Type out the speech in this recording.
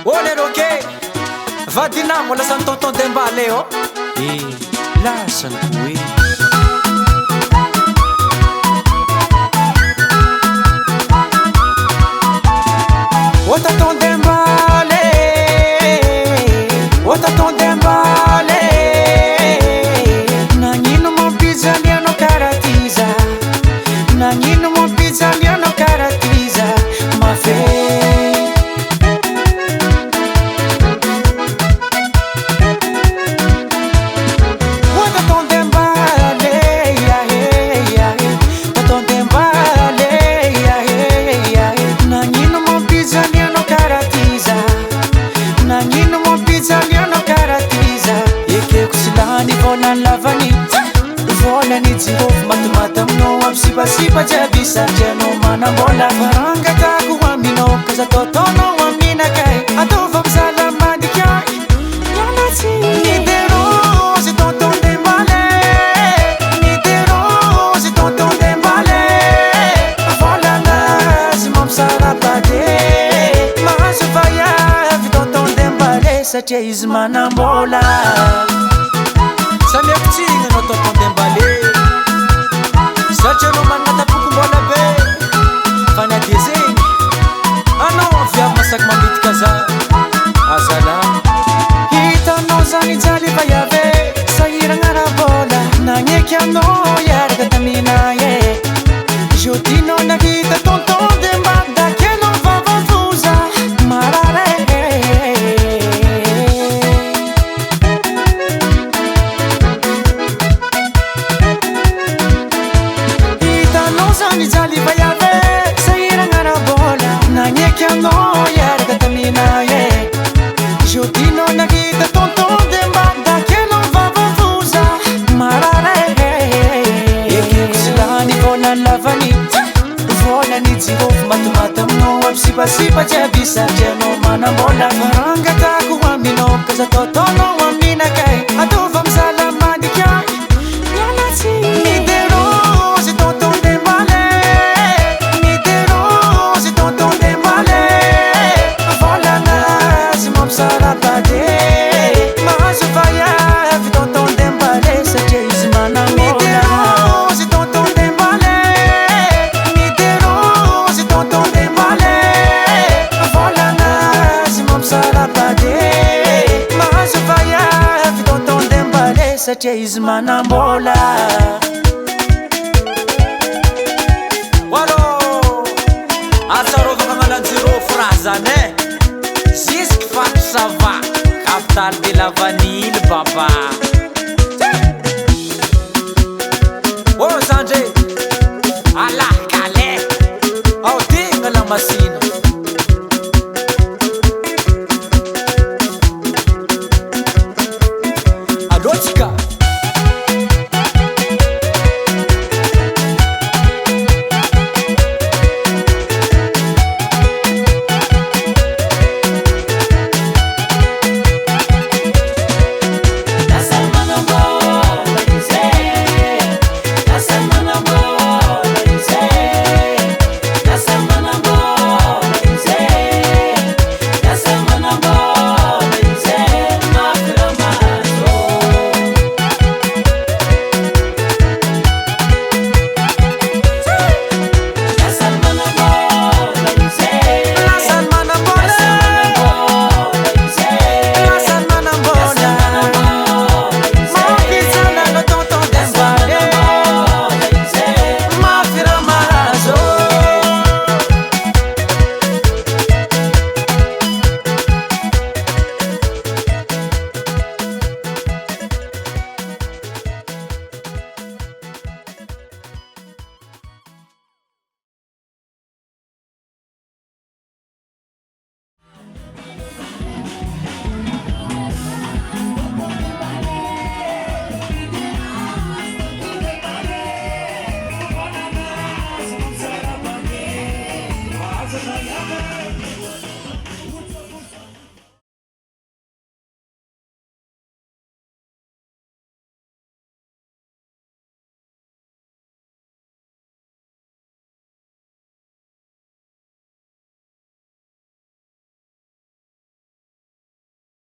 Olha roquei, vadinamo la santonton dembale oh. La sangue. Ota ton dembale, ota ton dembale. Nanino mo pizza liano caratiza, nanino mo pizza liano caratiza, ma fe. Volani jirofu matumata mno amsipasipa jabisa jeno mana mola faranga taku wamino kaza totono wamina kai atova msala madikai yanati nidero si tonton dembale nidero si tonton dembale volana si mamsala pade mahasufaya vi tonton dembale sache izmana mola Samia kuchinga no tonton dembale Sacha no manata pukumbola be Fanya dizeng Ano vya masak mambit kaza Asala Hita no zani jali bayave Sayira ngara bola Nanyekya no yarga tamina ye Jotino nakita tonton dembada Keno vava fuza Marare Jali bayave sayira ngara bola nanyekya no yarga tamina ye jotino nagita tonton dembada keno vava fuza marare yeke kusilani vola lavani vola ni jirofu matumata mno amsipasipa jabisa jeno mana mola faranga taku wamino kaza totono wamina kai atova msala madikai yanati nidero si tonton dembale Sacha izmana mola Walo Atsarova kamalanjiro frazane Zisk fat sava Capital de la vanille baba Oh Sanjay Allah kale Au tinga la masina